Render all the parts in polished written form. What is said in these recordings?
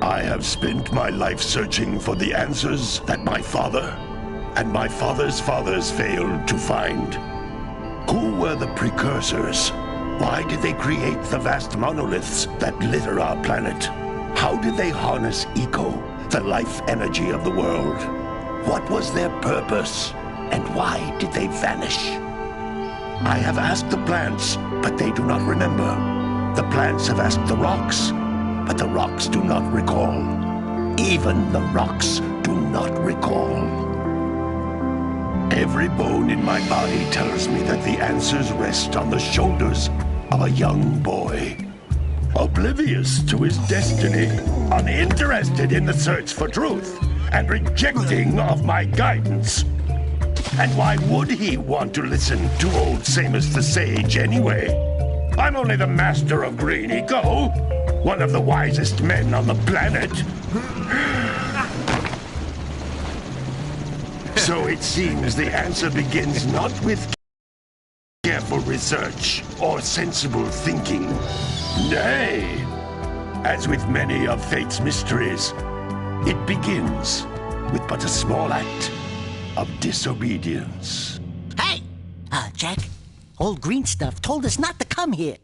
I have spent my life searching for the answers that my father and my father's fathers failed to find. Who were the precursors? Why did they create the vast monoliths that litter our planet? How did they harness Eco, the life energy of the world? What was their purpose? And why did they vanish? I have asked the plants, but they do not remember. The plants have asked the rocks, but the rocks do not recall. Even the rocks do not recall. Every bone in my body tells me that the answers rest on the shoulders of a young boy. Oblivious to his destiny, uninterested in the search for truth, and rejecting of my guidance. And why would he want to listen to old Samus the Sage anyway? I'm only the master of Green Eco, one of the wisest men on the planet. So it seems the answer begins not with careful research or sensible thinking. Nay, as with many of fate's mysteries, it begins with but a small act of disobedience. Hey! Jack, old green stuff told us not to come here.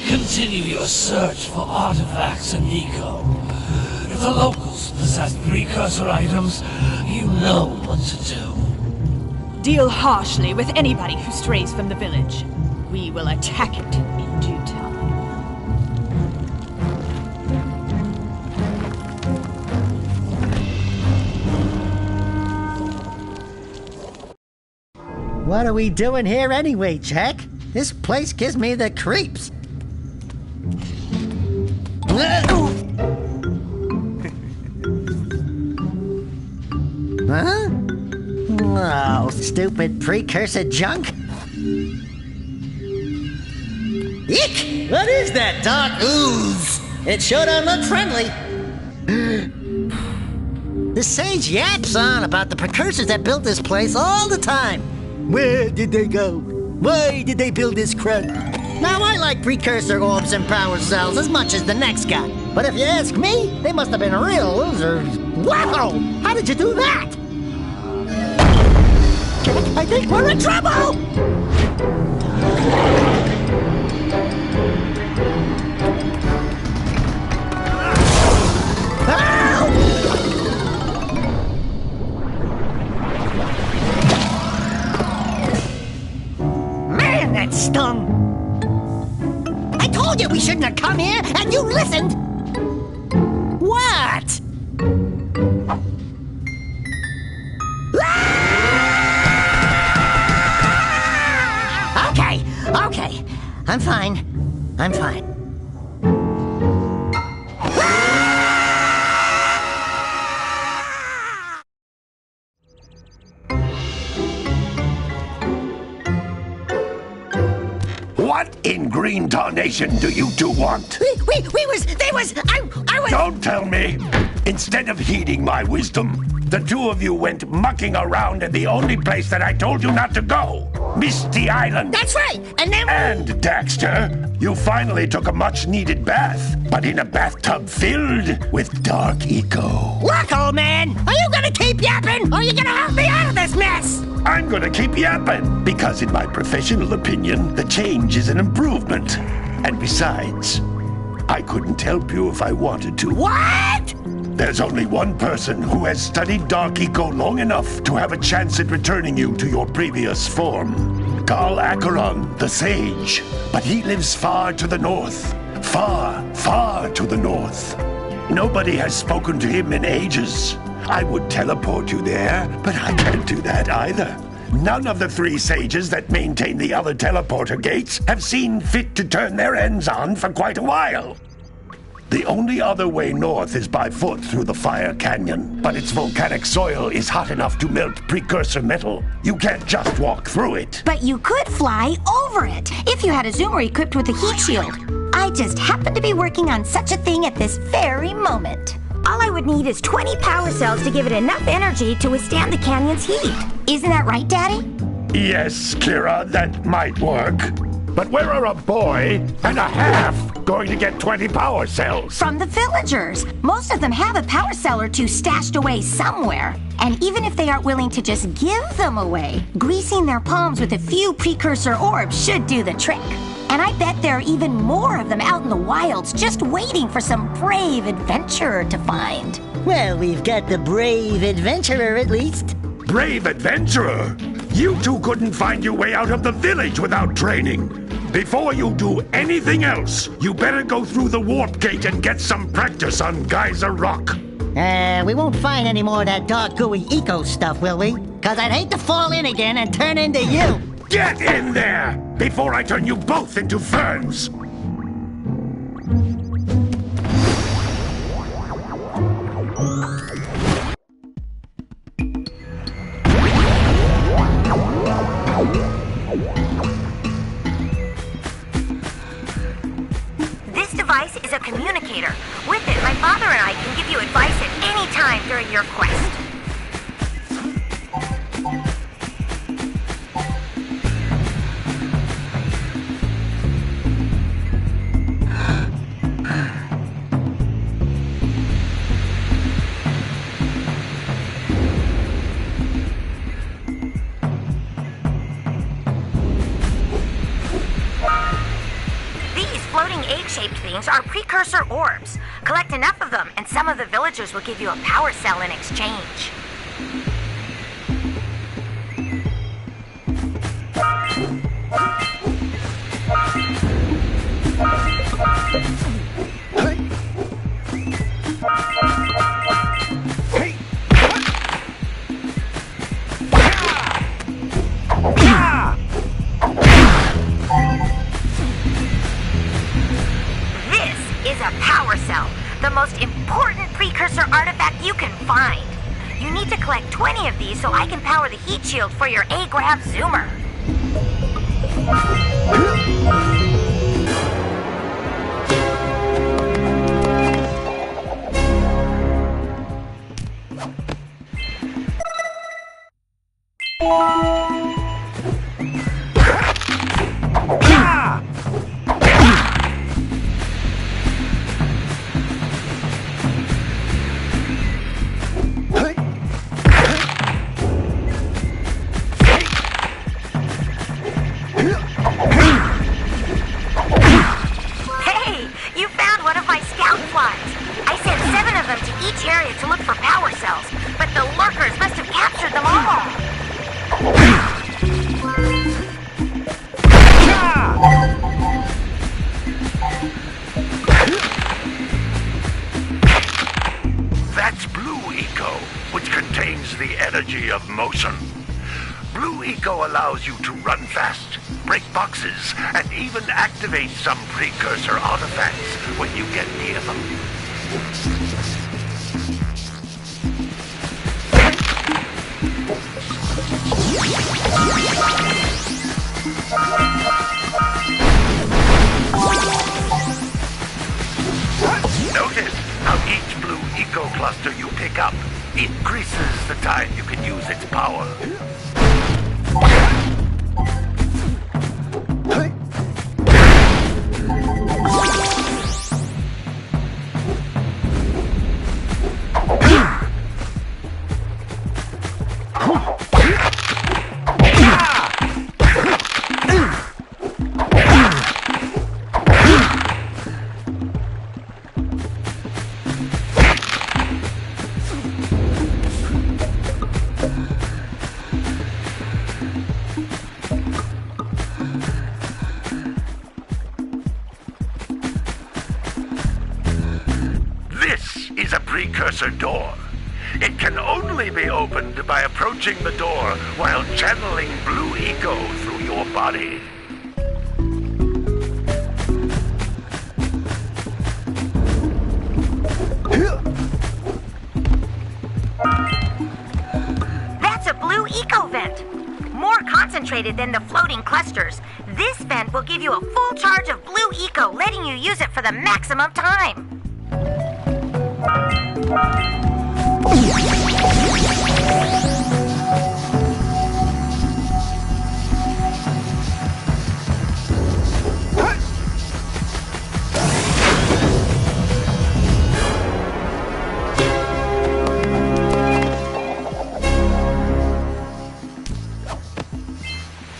Continue your search for artifacts in Eco. If the locals possess precursor items, you know what to do. Deal harshly with anybody who strays from the village. We will attack it in due time. What are we doing here anyway, Jack? This place gives me the creeps. Huh? Oh, stupid precursor junk. Eek! What is that dark ooze? It sure don't look friendly. The sage yaps on about the precursors that built this place all the time. Where did they go? Why did they build this crud? Now, I like precursor orbs and power cells as much as the next guy. But if you ask me, they must have been real losers. Wow! How did you do that? I think we're in trouble! Man, that stung! I told you we shouldn't have come here, and you listened! What? Okay. I'm fine. What in green tarnation do you two want? I was... Don't tell me! Instead of heeding my wisdom, the two of you went mucking around in the only place that I told you not to go, Misty Island. That's right, and then... And, Daxter, you finally took a much-needed bath, but in a bathtub filled with dark eco. Look, old man, are you gonna keep yapping, or are you gonna help me out of this mess? I'm gonna keep yapping, because in my professional opinion, the change is an improvement. And besides, I couldn't help you if I wanted to. What? There's only one person who has studied Dark Eco long enough to have a chance at returning you to your previous form. Carl Acheron, the Sage. But he lives far to the north. Far, far to the north. Nobody has spoken to him in ages. I would teleport you there, but I can't do that either. None of the three sages that maintain the other teleporter gates have seen fit to turn their ends on for quite a while. The only other way north is by foot through the Fire Canyon, but its volcanic soil is hot enough to melt precursor metal. You can't just walk through it. But you could fly over it if you had a zoomer equipped with a heat shield. I just happen to be working on such a thing at this very moment. All I would need is 20 power cells to give it enough energy to withstand the canyon's heat. Isn't that right, Daddy? Yes, Kira, that might work. But where are a boy and a half going to get 20 power cells? From the villagers. Most of them have a power cell or two stashed away somewhere. And even if they aren't willing to just give them away, greasing their palms with a few precursor orbs should do the trick. And I bet there are even more of them out in the wilds just waiting for some brave adventurer to find. Well, we've got the brave adventurer at least. Brave adventurer? You two couldn't find your way out of the village without training. Before you do anything else, you better go through the warp gate and get some practice on Geyser Rock. We won't find any more of that dark gooey eco stuff, will we? 'Cause I'd hate to fall in again and turn into you. Get in there before I turn you both into ferns. This device is a communicator. With it, my father and I can give you advice at any time during your quest. Floating egg-shaped things are precursor orbs. Collect enough of them, and some of the villagers will give you a power cell in exchange. The most important precursor artifact you can find. You need to collect 20 of these so I can power the heat shield for your A-Grav zoomer. Of motion. Blue Eco allows you to run fast, break boxes, and even activate some precursor artifacts when you get near them. Notice how each Blue Eco cluster you pick up increases the time you can use its power. Is a precursor door. It can only be opened by approaching the door while channeling Blue Eco through your body. concentrated than the floating clusters. This vent will give you a full charge of blue eco, letting you use it for the maximum time.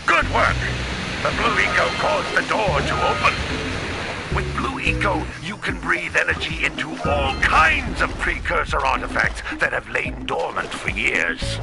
Good work! The blue eco caused the door to open. With blue eco, you can breathe energy into all kinds of precursor artifacts that have lain dormant for years.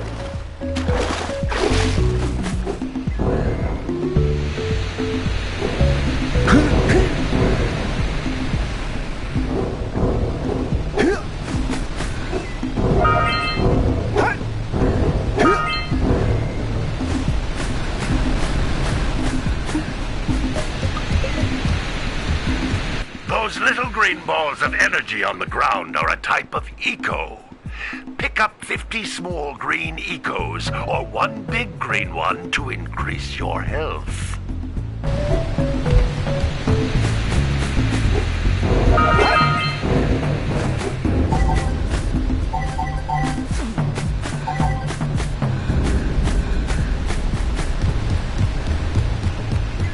Those little green balls of energy on the ground are a type of eco. Pick up 50 small green ecos or one big green one to increase your health.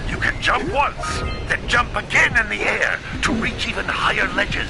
You can jump once, then jump again in the air to reach even higher ledges.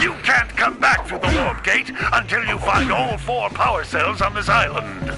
You can't come back through the warp gate until you find all 4 power cells on this island.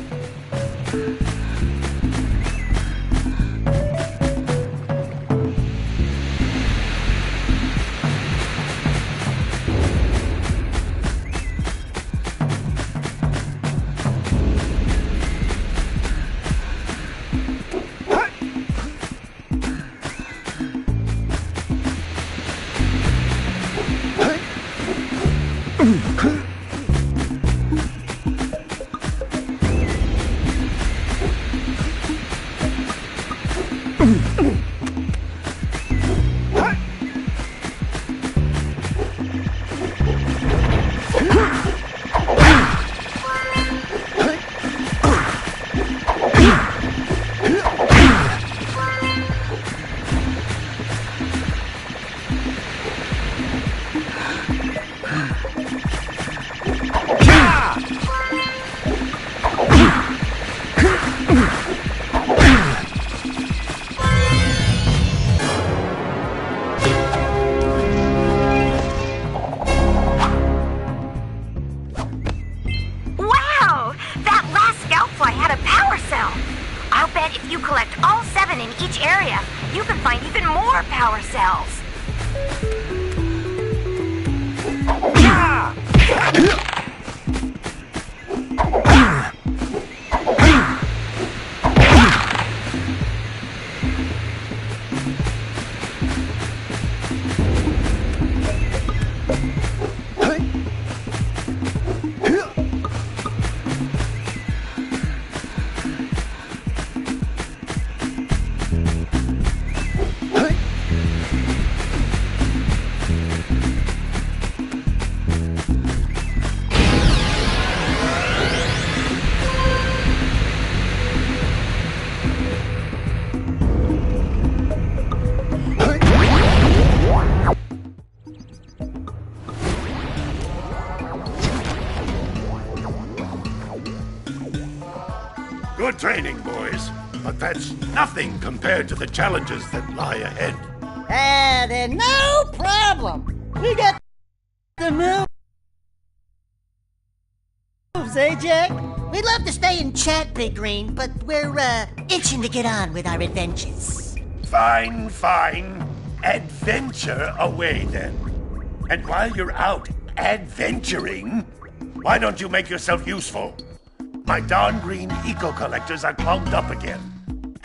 If you collect all 7 in each area, you can find even more power cells. but that's nothing compared to the challenges that lie ahead. Then no problem. We got the moves, eh, Jack? We'd love to stay and chat, Big Green, but we're, itching to get on with our adventures. Fine, fine. Adventure away, then. And while you're out adventuring, why don't you make yourself useful? My darn green eco-collectors are clogged up again.